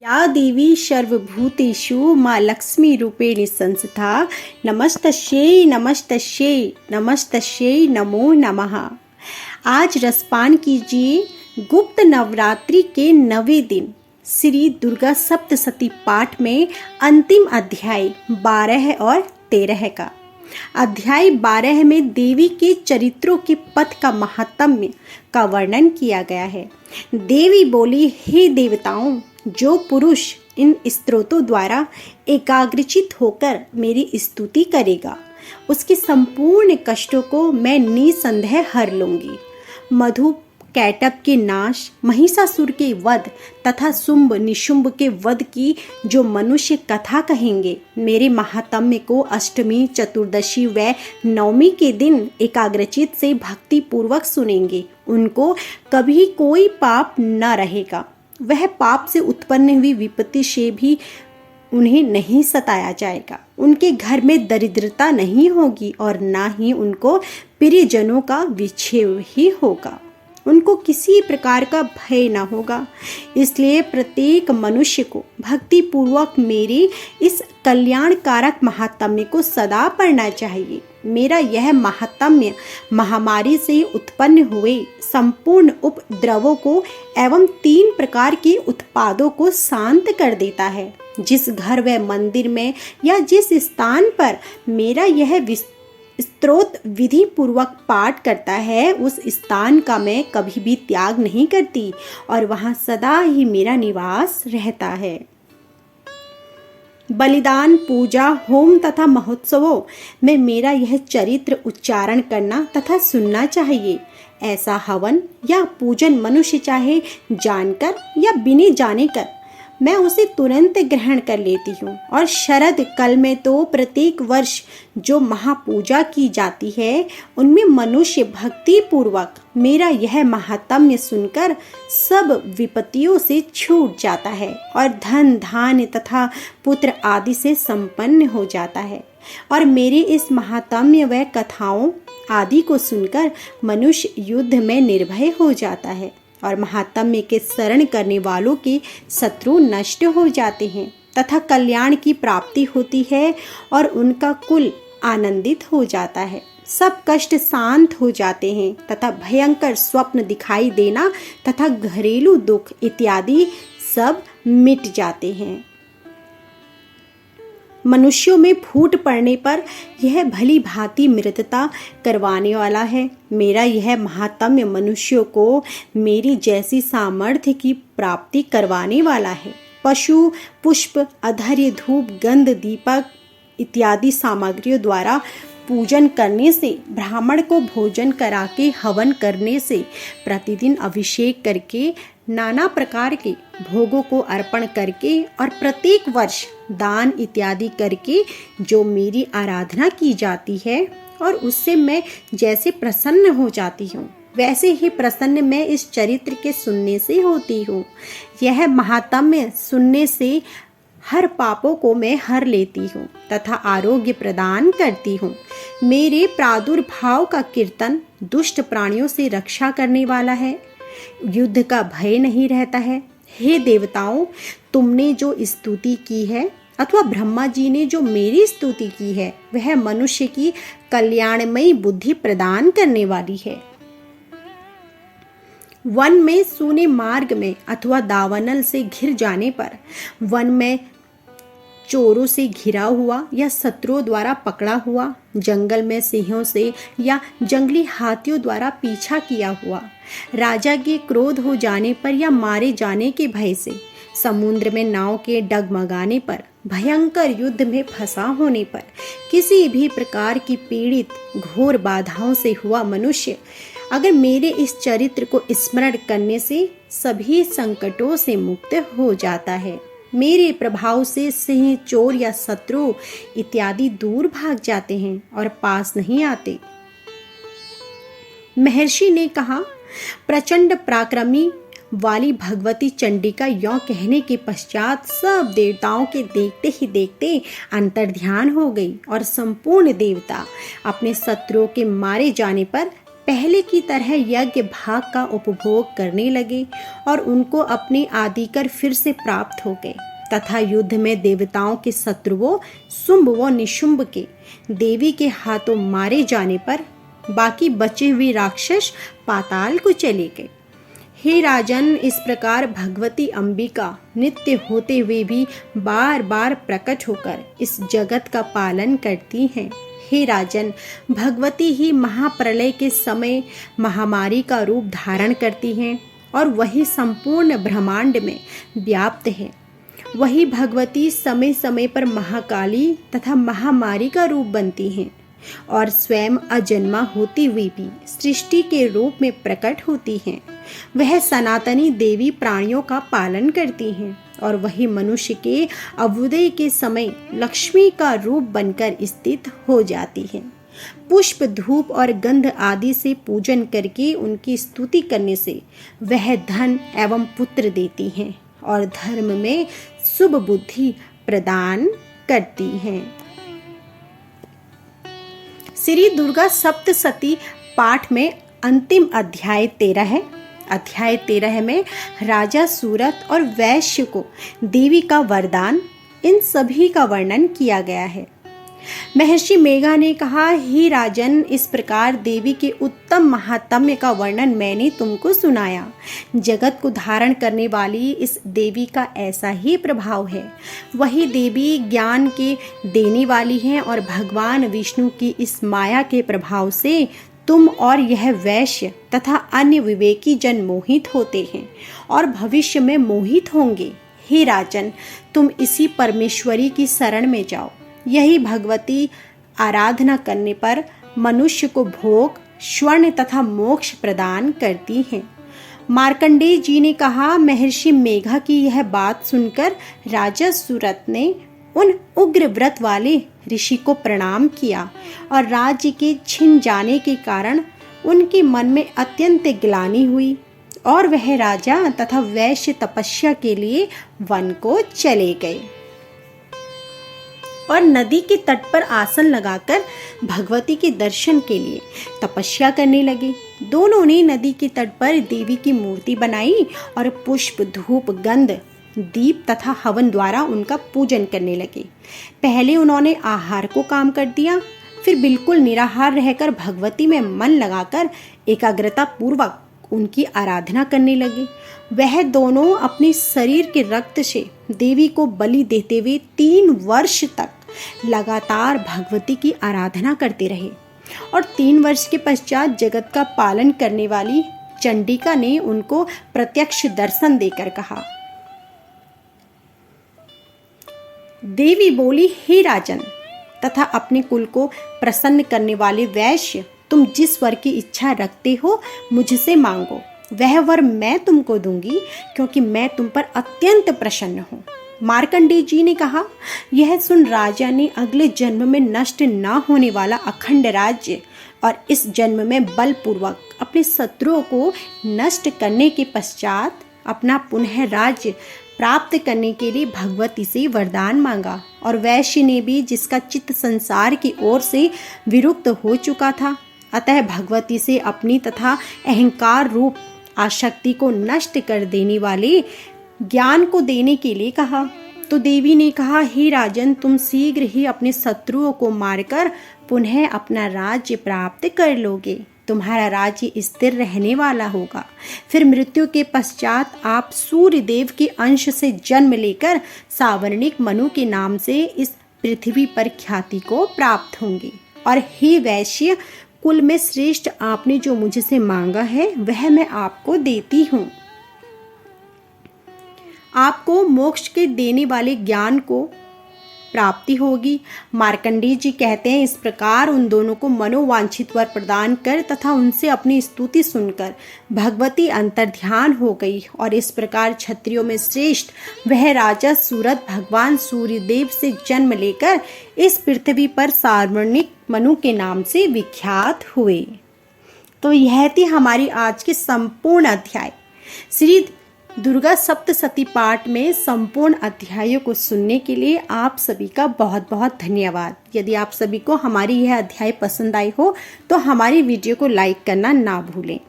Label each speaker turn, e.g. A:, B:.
A: या देवी सर्वभूतेषु माँ लक्ष्मी रूपेण संस्था नमस्तस्यै नमस्तस्यै नमस्तस्यै नमो नमः। आज रसपान कीजिए गुप्त नवरात्रि के 9वें दिन श्री दुर्गा सप्तशती पाठ में अंतिम अध्याय 12 और 13 का। अध्याय 12 में देवी के चरित्रों के पथ का महात्म्य का वर्णन किया गया है। देवी बोली, हे देवताओं, जो पुरुष इन स्तोत्रों द्वारा एकाग्रचित होकर मेरी स्तुति करेगा उसके संपूर्ण कष्टों को मैं निसंदेह हर लूंगी। मधु कैटभ के नाश, महिषासुर के वध तथा शुंभ निशुंभ के वध की जो मनुष्य कथा कहेंगे, मेरे महात्म्य को अष्टमी, चतुर्दशी व नवमी के दिन एकाग्रचित से भक्ति पूर्वक सुनेंगे, उनको कभी कोई पाप न रहेगा। वह पाप से उत्पन्न हुई विपत्ति से भी उन्हें नहीं सताया जाएगा। उनके घर में दरिद्रता नहीं होगी और ना ही उनको प्रियजनों का विच्छेद ही होगा। उनको किसी प्रकार का भय न होगा। इसलिए प्रत्येक मनुष्य को भक्ति पूर्वक मेरे इस कल्याणकारक महात्म्य को सदा पढ़ना चाहिए। मेरा यह महात्म्य महामारी से उत्पन्न हुए संपूर्ण उपद्रवों को एवं 3 प्रकार के उत्पादों को शांत कर देता है। जिस घर व मंदिर में या जिस स्थान पर मेरा यह स्तोत्र विधि पूर्वक पाठ करता है, उस स्थान का मैं कभी भी त्याग नहीं करती और वहां सदा ही मेरा निवास रहता है। बलिदान, पूजा, होम तथा महोत्सवों में मेरा यह चरित्र उच्चारण करना तथा सुनना चाहिए। ऐसा हवन या पूजन मनुष्य चाहे जानकर या बिना जाने कर, मैं उसे तुरंत ग्रहण कर लेती हूँ। और शरद काल में तो प्रत्येक वर्ष जो महापूजा की जाती है, उनमें मनुष्य भक्ति पूर्वक मेरा यह महात्म्य सुनकर सब विपत्तियों से छूट जाता है और धन धान्य तथा पुत्र आदि से संपन्न हो जाता है। और मेरे इस महात्म्य व कथाओं आदि को सुनकर मनुष्य युद्ध में निर्भय हो जाता है और महात्म्य के शरण करने वालों के शत्रु नष्ट हो जाते हैं तथा कल्याण की प्राप्ति होती है और उनका कुल आनंदित हो जाता है। सब कष्ट शांत हो जाते हैं तथा भयंकर स्वप्न दिखाई देना तथा घरेलू दुख इत्यादि सब मिट जाते हैं। मनुष्यों में फूट पड़ने पर यह भली भांति मृतता करवाने वाला है। मेरा यह महात्म्य मनुष्यों को मेरी जैसी सामर्थ्य की प्राप्ति करवाने वाला है। पशु, पुष्प, अधर्य, धूप, गंध, दीपक इत्यादि सामग्रियों द्वारा पूजन करने से, ब्राह्मण को भोजन करा के हवन करने से, प्रतिदिन अभिषेक करके, नाना प्रकार के भोगों को अर्पण करके और प्रत्येक वर्ष दान इत्यादि करके जो मेरी आराधना की जाती है और उससे मैं जैसे प्रसन्न हो जाती हूँ, वैसे ही प्रसन्न मैं इस चरित्र के सुनने से होती हूँ। यह महात्म्य सुनने से हर पापों को मैं हर लेती हूँ तथा आरोग्य प्रदान करती हूँ। मेरे प्रादुर्भाव का कीर्तन दुष्ट प्राणियों से रक्षा करने वाला है। युद्ध का भय नहीं रहता है। हे देवताओं, तुमने जो स्तुति की है अथवा ब्रह्मा जी ने जो मेरी स्तुति की है, वह मनुष्य की कल्याणमयी बुद्धि प्रदान करने वाली है। वन में सूने मार्ग में अथवा दावानल से घिर जाने पर, वन में चोरों से घिरा हुआ या शत्रुओं द्वारा पकड़ा हुआ, जंगल में सिंहों से या जंगली हाथियों द्वारा पीछा किया हुआ, राजा के क्रोध हो जाने पर या मारे जाने के भय से, समुद्र में नाव के डगमगाने पर, भयंकर युद्ध में फंसा होने पर, किसी भी प्रकार की पीड़ित घोर बाधाओं से हुआ मनुष्य अगर मेरे इस चरित्र को स्मरण करने से सभी संकटों से मुक्त हो जाता है। मेरे प्रभाव से सिंह, चोर या शत्रु इत्यादि दूर भाग जाते हैं और पास नहीं आते। महर्षि ने कहा, प्रचंड पराक्रमी वाली भगवती चंडिका यों कहने के पश्चात सब देवताओं के देखते ही देखते अंतर्ध्यान हो गई और संपूर्ण देवता अपने शत्रुओं के मारे जाने पर पहले की तरह यज्ञ भाग का उपभोग करने लगे और उनको अपने आदिकर फिर से प्राप्त हो गए तथा युद्ध में देवताओं के शत्रुओं शुंभ व निशुंभ के देवी के हाथों मारे जाने पर बाकी बचे हुए राक्षस पाताल को चले गए। हे राजन, इस प्रकार भगवती अंबिका नित्य होते हुए भी बार बार प्रकट होकर इस जगत का पालन करती हैं। हे राजन, भगवती ही महाप्रलय के समय महामारी का रूप धारण करती हैं और वही संपूर्ण ब्रह्मांड में व्याप्त है। वही भगवती समय समय पर महाकाली तथा महामारी का रूप बनती हैं और स्वयं अजन्मा होती हुई भी सृष्टि के रूप में प्रकट होती हैं। वह सनातनी देवी प्राणियों का पालन करती हैं और वही मनुष्य के अभ्युदय के समय लक्ष्मी का रूप बनकर स्थित हो जाती हैं। पुष्प, धूप और गंध आदि से पूजन करके उनकी स्तुति करने से वह धन एवं पुत्र देती हैं और धर्म में शुभ बुद्धि प्रदान करती हैं। श्री दुर्गा सप्तशती पाठ में अंतिम अध्याय 13 है। अध्याय 13 में राजा सूरत और वैश्य को देवी का वरदान, इन सभी का वर्णन किया गया है। महर्षि मेघा ने कहा, हे राजन, इस प्रकार देवी के उत्तम महात्म्य का वर्णन मैंने तुमको सुनाया। जगत को धारण करने वाली इस देवी का ऐसा ही प्रभाव है। वही देवी ज्ञान के देने वाली हैं और भगवान विष्णु की इस माया के प्रभाव से तुम और यह वैश्य तथा अन्य विवेकी जन मोहित होते हैं और भविष्य में मोहित होंगे। हे राजन, तुम इसी परमेश्वरी की शरण में जाओ। यही भगवती आराधना करने पर मनुष्य को भोग, स्वर्ण तथा मोक्ष प्रदान करती हैं। मार्कंडेय जी ने कहा, महर्षि मेघा की यह बात सुनकर राजा सूरत ने उन उग्र व्रत वाले ऋषि को प्रणाम किया और राज्य के छिन जाने के कारण उनके मन में अत्यंत ग्लानि हुई और वह राजा तथा वैश्य तपस्या के लिए वन को चले गए और नदी के तट पर आसन लगाकर भगवती के दर्शन के लिए तपस्या करने लगे। दोनों ने नदी के तट पर देवी की मूर्ति बनाई और पुष्प, धूप, गंध, दीप तथा हवन द्वारा उनका पूजन करने लगे। पहले उन्होंने आहार को काम कर दिया, फिर बिल्कुल निराहार रहकर भगवती में मन लगाकर एकाग्रता पूर्वक उनकी आराधना करने लगे। वह दोनों अपने शरीर के रक्त से देवी को बलि देते हुए 3 वर्ष तक लगातार भगवती की आराधना करते रहे और 3 वर्ष के पश्चात जगत का पालन करने वाली चंडिका ने उनको प्रत्यक्ष दर्शन देकर कहा। देवी बोली, हे राजन तथा अपने कुल को प्रसन्न करने वाले वैश्य, तुम जिस वर की इच्छा रखते हो मुझसे मांगो, वह वर मैं तुमको दूंगी, क्योंकि मैं तुम पर अत्यंत प्रसन्न हूँ। मार्कंडेय जी ने कहा, यह सुन राजा ने अगले जन्म में नष्ट न होने वाला अखंड राज्य और इस जन्म में बलपूर्वक अपने शत्रुओं को नष्ट करने के पश्चात अपना पुनः राज्य प्राप्त करने के लिए भगवती से वरदान मांगा। और वैश्य ने भी, जिसका चित्त संसार की ओर से विरुक्त हो चुका था, अतः भगवती से अपनी तथा अहंकार रूप आसक्ति को नष्ट कर देने वाले ज्ञान को देने के लिए कहा। तो देवी ने कहा, हे राजन, तुम शीघ्र ही अपने शत्रुओं को मारकर पुनः अपना राज्य प्राप्त कर लोगे। तुम्हारा राज्य स्थिर रहने वाला होगा। फिर मृत्यु के पश्चात आप सूर्य देव के अंश से जन्म लेकर सावर्णिक मनु के नाम से इस पृथ्वी पर ख्याति को प्राप्त होंगे। और हे वैश्य कुल में श्रेष्ठ, आपने जो मुझसे मांगा है वह मैं आपको देती हूँ। आपको मोक्ष के देने वाले ज्ञान को प्राप्ति होगी। मार्कंडेय जी कहते हैं, इस प्रकार उन दोनों को मनोवांछित वर प्रदान कर तथा उनसे अपनी स्तुति सुनकर भगवती अंतर्ध्यान हो गई और इस प्रकार क्षत्रियों में श्रेष्ठ वह राजा सूरत भगवान सूर्यदेव से जन्म लेकर इस पृथ्वी पर सावर्णिक मनु के नाम से विख्यात हुए। तो यह थी हमारी आज की संपूर्ण अध्याय। श्री दुर्गा सप्तशती पाठ में संपूर्ण अध्यायों को सुनने के लिए आप सभी का बहुत बहुत धन्यवाद। यदि आप सभी को हमारी यह अध्याय पसंद आई हो तो हमारी वीडियो को लाइक करना ना भूलें।